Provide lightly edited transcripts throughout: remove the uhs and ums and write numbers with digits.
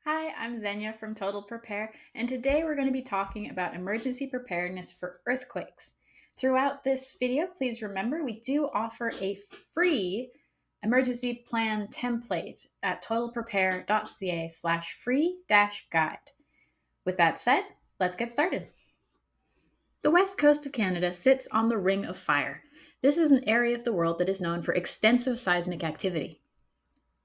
Hi, I'm Xenia from Total Prepare, and today we're going to be talking about emergency preparedness for earthquakes. Throughout this video, please remember we do offer a free emergency plan template at totalprepare.ca/free-guide. With that said, let's get started. The west coast of Canada sits on the Ring of Fire. This is an area of the world that is known for extensive seismic activity.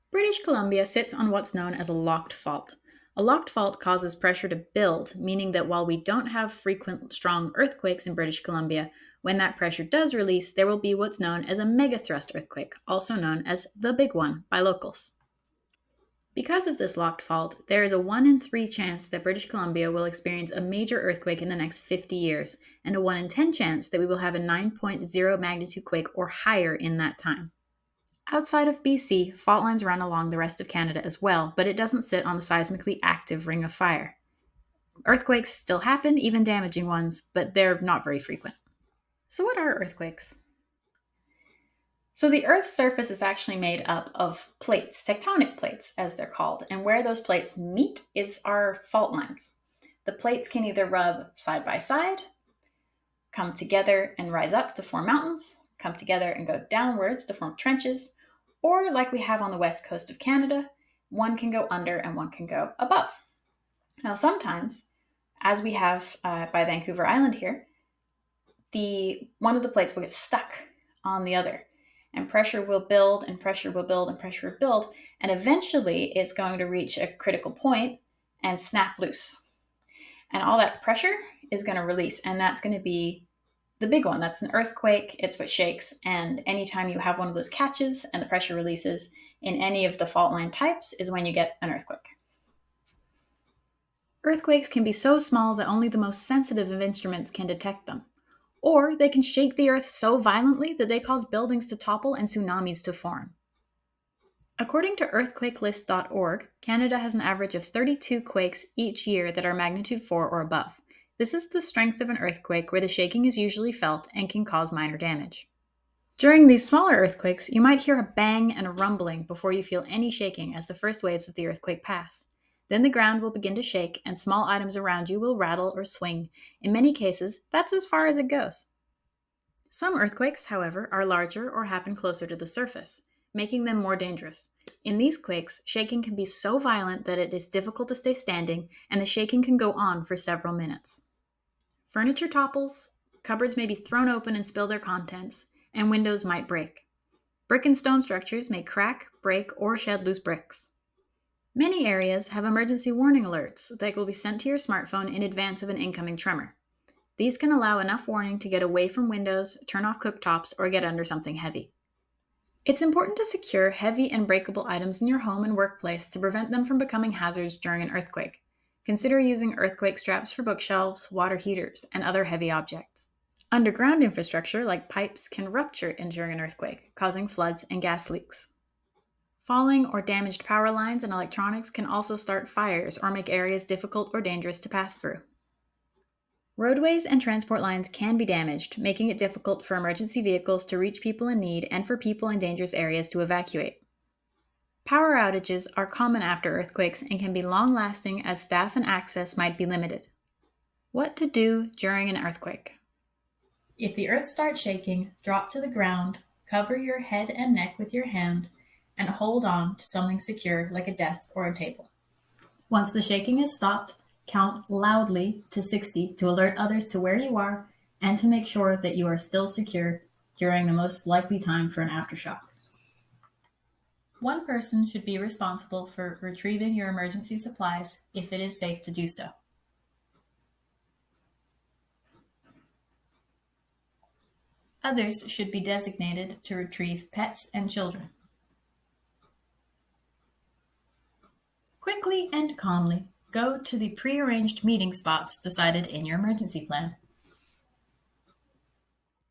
British Columbia sits on what's known as a locked fault. A locked fault causes pressure to build, meaning that while we don't have frequent strong earthquakes in British Columbia, when that pressure does release, there will be what's known as a megathrust earthquake, also known as the big one by locals. Because of this locked fault, there is a 1 in 3 chance that British Columbia will experience a major earthquake in the next 50 years, and a 1 in 10 chance that we will have a 9.0 magnitude quake or higher in that time. Outside of BC, fault lines run along the rest of Canada as well, but it doesn't sit on the seismically active Ring of Fire. Earthquakes still happen, even damaging ones, but they're not very frequent. So, what are earthquakes? So, the Earth's surface is actually made up of plates, tectonic plates, as they're called, and where those plates meet is our fault lines. The plates can either rub side by side, come together and rise up to form mountains, come together and go downwards to form trenches, or like we have on the west coast of Canada, one can go under and one can go above. Now, sometimes, as we have by Vancouver Island here, the one of the plates will get stuck on the other, and pressure will build and pressure will build and pressure will build, and eventually it's going to reach a critical point and snap loose. And all that pressure is going to release, and that's going to be the big one. That's an earthquake. It's what shakes. And anytime you have one of those catches and the pressure releases in any of the fault line types is when you get an earthquake. Earthquakes can be so small that only the most sensitive of instruments can detect them. Or they can shake the earth so violently that they cause buildings to topple and tsunamis to form. According to earthquakelist.org, Canada has an average of 32 quakes each year that are magnitude 4 or above. This is the strength of an earthquake where the shaking is usually felt and can cause minor damage. During these smaller earthquakes, you might hear a bang and a rumbling before you feel any shaking as the first waves of the earthquake pass. Then the ground will begin to shake and small items around you will rattle or swing. In many cases, that's as far as it goes. Some earthquakes, however, are larger or happen closer to the surface, making them more dangerous. In these quakes, shaking can be so violent that it is difficult to stay standing, and the shaking can go on for several minutes. Furniture topples, cupboards may be thrown open and spill their contents, and windows might break. Brick and stone structures may crack, break, or shed loose bricks. Many areas have emergency warning alerts that will be sent to your smartphone in advance of an incoming tremor. These can allow enough warning to get away from windows, turn off cooktops, or get under something heavy. It's important to secure heavy and breakable items in your home and workplace to prevent them from becoming hazards during an earthquake. Consider using earthquake straps for bookshelves, water heaters, and other heavy objects. Underground infrastructure like pipes can rupture during an earthquake, causing floods and gas leaks. Falling or damaged power lines and electronics can also start fires or make areas difficult or dangerous to pass through. Roadways and transport lines can be damaged, making it difficult for emergency vehicles to reach people in need and for people in dangerous areas to evacuate. Power outages are common after earthquakes and can be long-lasting as staff and access might be limited. What to do during an earthquake? If the earth starts shaking, drop to the ground, cover your head and neck with your hand, and hold on to something secure like a desk or a table. Once the shaking is stopped, count loudly to 60 to alert others to where you are and to make sure that you are still secure during the most likely time for an aftershock. One person should be responsible for retrieving your emergency supplies if it is safe to do so. Others should be designated to retrieve pets and children. Quickly and calmly, go to the pre-arranged meeting spots decided in your emergency plan.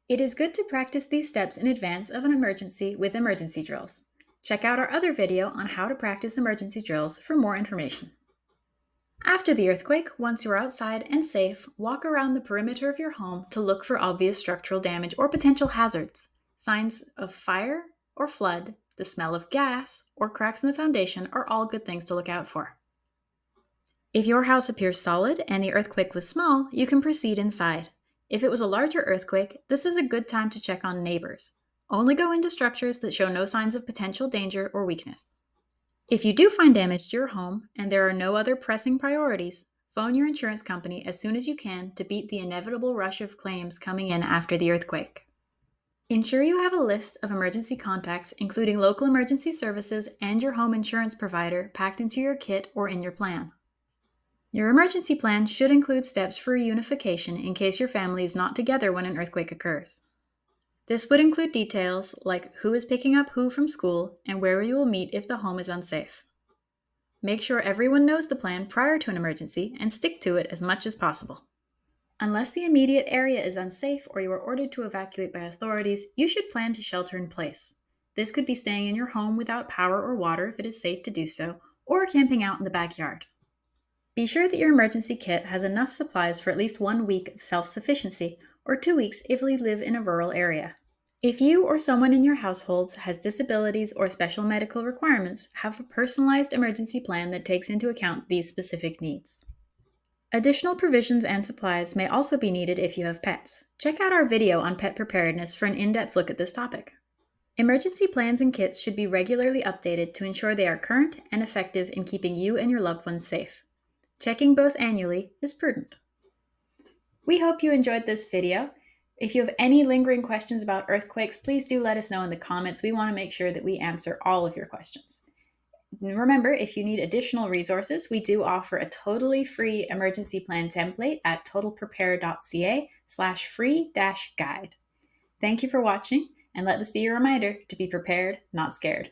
It is good to practice these steps in advance of an emergency with emergency drills. Check out our other video on how to practice emergency drills for more information. After the earthquake, once you're outside and safe, walk around the perimeter of your home to look for obvious structural damage or potential hazards. Signs of fire or flood, the smell of gas, or cracks in the foundation are all good things to look out for. If your house appears solid and the earthquake was small, you can proceed inside. If it was a larger earthquake, this is a good time to check on neighbors. Only go into structures that show no signs of potential danger or weakness. If you do find damage to your home and there are no other pressing priorities, phone your insurance company as soon as you can to beat the inevitable rush of claims coming in after the earthquake. Ensure you have a list of emergency contacts, including local emergency services and your home insurance provider, packed into your kit or in your plan. Your emergency plan should include steps for reunification in case your family is not together when an earthquake occurs. This would include details like who is picking up who from school and where you will meet if the home is unsafe. Make sure everyone knows the plan prior to an emergency and stick to it as much as possible. Unless the immediate area is unsafe or you are ordered to evacuate by authorities, you should plan to shelter in place. This could be staying in your home without power or water if it is safe to do so, or camping out in the backyard. Be sure that your emergency kit has enough supplies for at least 1 week of self-sufficiency, or 2 weeks if you live in a rural area. If you or someone in your household has disabilities or special medical requirements, have a personalized emergency plan that takes into account these specific needs. Additional provisions and supplies may also be needed if you have pets. Check out our video on pet preparedness for an in-depth look at this topic. Emergency plans and kits should be regularly updated to ensure they are current and effective in keeping you and your loved ones safe. Checking both annually is prudent. We hope you enjoyed this video. If you have any lingering questions about earthquakes, please do let us know in the comments. We want to make sure that we answer all of your questions. Remember, if you need additional resources, we do offer a totally free emergency plan template at totalprepare.ca/free-guide. Thank you for watching, and let this be a reminder to be prepared, not scared.